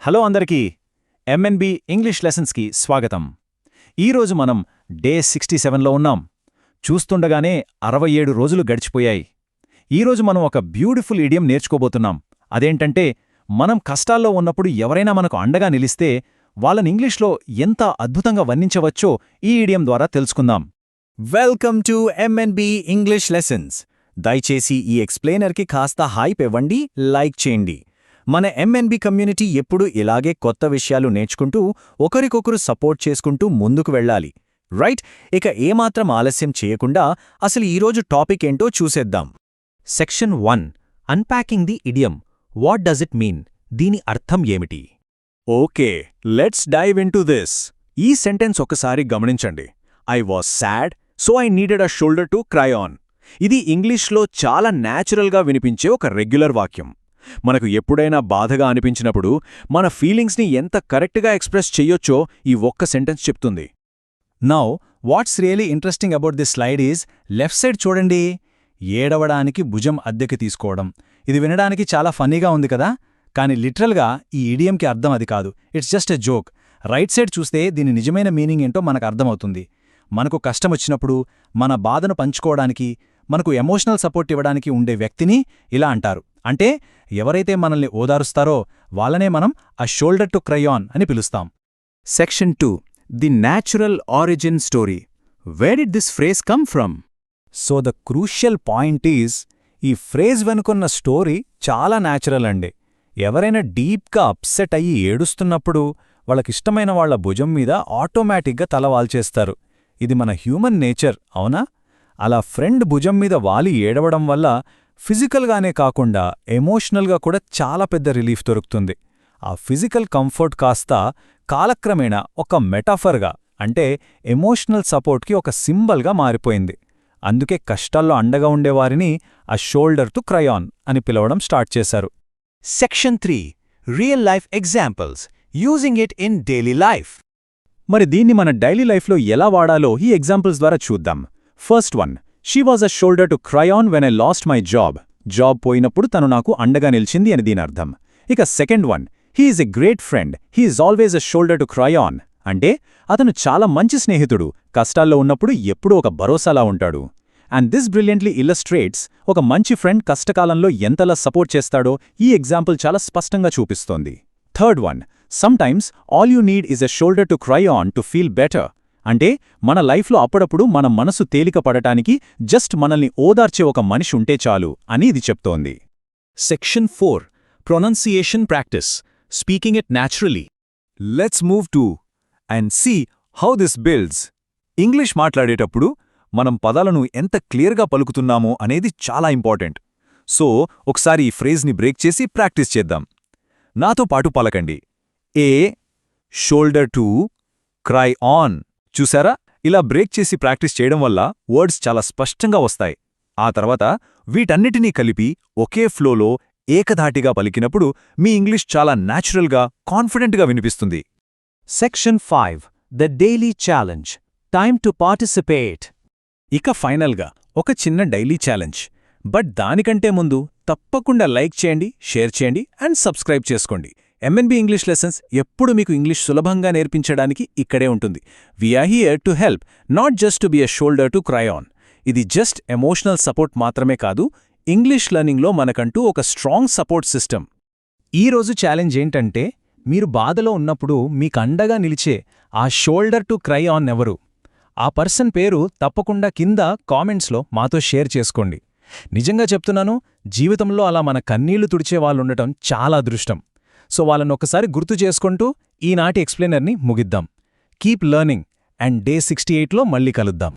Hello అందరికీ MNB English లెసన్స్కి స్వాగతం. ఈరోజు మనం డే 67లో ఉన్నాం. చూస్తుండగానే 67 రోజులు గడిచిపోయాయి. ఈరోజు మనం ఒక బ్యూటిఫుల్ ఇడియం నేర్చుకోబోతున్నాం. అదేంటంటే, మనం కష్టాల్లో ఉన్నప్పుడు ఎవరైనా మనకు అండగా నిలిస్తే వాళ్ళని ఇంగ్లీష్లో ఎంత అద్భుతంగా వర్ణించవచ్చో ఈ ఇడియం ద్వారా తెలుసుకుందాం. Welcome to MNB English lessons. దయచేసి ఈ ఎక్స్ప్లెయినర్కి కాస్త హైప్ ఇవ్వండి, లైక్ చేయండి. మన ఎంఎన్బి కమ్యూనిటీ ఎప్పుడూ ఇలాగే కొత్త విషయాలు నేర్చుకుంటూ ఒకరికొకరు సపోర్ట్ చేసుకుంటూ ముందుకు వెళ్ళాలి. రైట్, ఇక ఏమాత్రం ఆలస్యం చేయకుండా అసలు ఈరోజు టాపిక్ ఏంటో చూసేద్దాం. Section 1 unpacking the idiom. What does it mean? దీని అర్థం ఏమిటి? Okay, let's dive into this. ఈ సెంటెన్స్ ఒకసారి గమనించండి. I was sad, so I needed a shoulder to cry on. ఇది ఇంగ్లీష్లో చాలా న్యాచురల్గా వినిపించే ఒక రెగ్యులర్ వాక్యం. మనకు ఎప్పుడైనా బాధగా అనిపించినప్పుడు మన ఫీలింగ్స్ని ఎంత కరెక్ట్గా ఎక్స్ప్రెస్ చెయ్యొచ్చో ఈ ఒక్క సెంటెన్స్ చెప్తుంది. Now what's really interesting about this slide is left side చూడండి. ఏడవడానికి భుజం అద్దెకి తీసుకోవడం. ఇది వినడానికి చాలా ఫన్నీగా ఉంది కదా, కానీ లిటరల్గా ఈ ఇడియంకి అర్థం అది కాదు. It's just a joke. Right side చూస్తే దీని నిజమైన మీనింగ్ ఏంటో మనకు అర్థమవుతుంది. మనకు కష్టమొచ్చినప్పుడు మన బాధను పంచుకోవడానికి, మనకు ఎమోషనల్ సపోర్ట్ ఇవ్వడానికి ఉండే వ్యక్తిని ఇలా అంటారు. అంటే ఎవరైతే మనల్ని ఓదారుస్తారో వాళ్ళనే మనం అ షోల్డర్ టు క్రై ఆన్ అని పిలుస్తాం. Section 2 the natural origin story. Where did this phrase come from? So the crucial point is, ఈ ఫ్రేజ్ వెనుకున్న స్టోరీ చాలా న్యాచురల్ అండి. ఎవరైనా డీప్గా అప్సెట్ అయ్యి ఏడుస్తున్నప్పుడు వాళ్ళకిష్టమైన వాళ్ల భుజం మీద ఆటోమేటిక్గా తల వాల్చేస్తారు. ఇది మన హ్యూమన్ నేచర్, అవునా? అలా ఫ్రెండ్ భుజం మీద వాలి ఏడవడం వల్ల ఫిజికల్గానే కాకుండా ఎమోషనల్గా కూడా చాలా పెద్ద రిలీఫ్ దొరుకుతుంది. ఆ ఫిజికల్ కంఫర్ట్ కాస్త కాలక్రమేణా ఒక మెటాఫర్గా, అంటే ఎమోషనల్ సపోర్ట్కి ఒక సింబల్గా మారిపోయింది. అందుకే కష్టాల్లో అండగా ఉండేవారిని ఆ షోల్డర్ టు క్రై ఆన్ అని పిలవడం స్టార్ట్ చేశారు. Section 3 real life examples using it in daily life. మరి దీన్ని మన డైలీ లైఫ్లో ఎలా వాడాలో ఈ ఎగ్జాంపుల్స్ ద్వారా చూద్దాం. First one, she was a shoulder to cry on when I lost my job. Job పోయినప్పుడు తను నాకు అండగా నిలిచింది అని దీని అర్థం. ఇక second one, he is a great friend, he is always a shoulder to cry on. అంటే అతను చాలా మంచి స్నేహితుడు, కష్టాల్లో ఉన్నప్పుడు ఎప్పుడూ ఒక భరోసాలా ఉంటాడు. అండ్ దిస్ బ్రిలియంట్లీ ఇల్లస్ట్రేట్స్, ఒక మంచి ఫ్రెండ్ కష్టకాలంలో ఎంతలా సపోర్ట్ చేస్తాడో ఈ ఎగ్జాంపుల్ చాలా స్పష్టంగా చూపిస్తోంది. Third one, sometimes all you need is a shoulder to cry on to feel better. అంటే మన లైఫ్లో అప్పుడప్పుడు మన మనసు తేలిక పడటానికి జస్ట్ మనల్ని ఓదార్చే ఒక మనిషి ఉంటే చాలు అని ఇది చెప్తోంది. Section 4 pronunciation practice, speaking it naturally. Let's move to and see how this builds. English మాట్లాడేటప్పుడు మనం పదాలను ఎంత క్లియర్గా పలుకుతున్నామో అనేది చాలా ఇంపార్టెంట్. సో ఒకసారి ఈ ఫ్రేజ్ని బ్రేక్ చేసి ప్రాక్టీస్ చేద్దాం. నాతో పాటు పలకండి. ఏ షోల్డర్ టు క్రై ఆన్. చూసారా, ఇలా బ్రేక్ చేసి ప్రాక్టీస్ చేయడం వల్ల వర్డ్స్ చాలా స్పష్టంగా వస్తాయి. ఆ తర్వాత వీటన్నిటినీ కలిపి ఒకే ఫ్లోలో ఏకధాటిగా పలికినప్పుడు మీ ఇంగ్లీష్ చాలా న్యాచురల్గా, కాన్ఫిడెంట్గా వినిపిస్తుంది. Section 5 the daily challenge, time to participate. ఇక ఫైనల్గా ఒక చిన్న డైలీ ఛాలెంజ్. బట్ దానికంటే ముందు తప్పకుండా లైక్ చేయండి, షేర్ చేయండి అండ్ సబ్స్క్రైబ్ చేసుకోండి. ఎంఎన్బి ఇంగ్లీష్ లెసన్స్ ఎప్పుడు మీకు ఇంగ్లీష్ సులభంగా నేర్పించడానికి ఇక్కడే ఉంటుంది. We're here to help, not just to be a shoulder to cry on. ఇది జస్ట్ ఎమోషనల్ సపోర్ట్ మాత్రమే కాదు, ఇంగ్లీష్ లెర్నింగ్లో మనకంటూ ఒక స్ట్రాంగ్ సపోర్ట్ సిస్టమ్. ఈరోజు ఛాలెంజ్ ఏంటంటే, మీరు బాధలో ఉన్నప్పుడు మీకు అండగా నిలిచే ఆ షోల్డర్ టు క్రై ఆన్ ఎవరు? ఆ పర్సన్ పేరు తప్పకుండా కింద కామెంట్స్లో మాతో షేర్ చేసుకోండి. నిజంగా చెప్తున్నాను, జీవితంలో అలా మన కన్నీళ్లు తుడిచే వాళ్ళుండటం చాలా అదృష్టం. సో వాళ్ళనొక్కసారి గుర్తు చేసుకుంటూ ఈనాటి ఎక్స్ప్లెయినర్ని ముగిద్దాం. కీప్ లెర్నింగ్ అండ్ డే 68లో మళ్ళీ కలుద్దాం.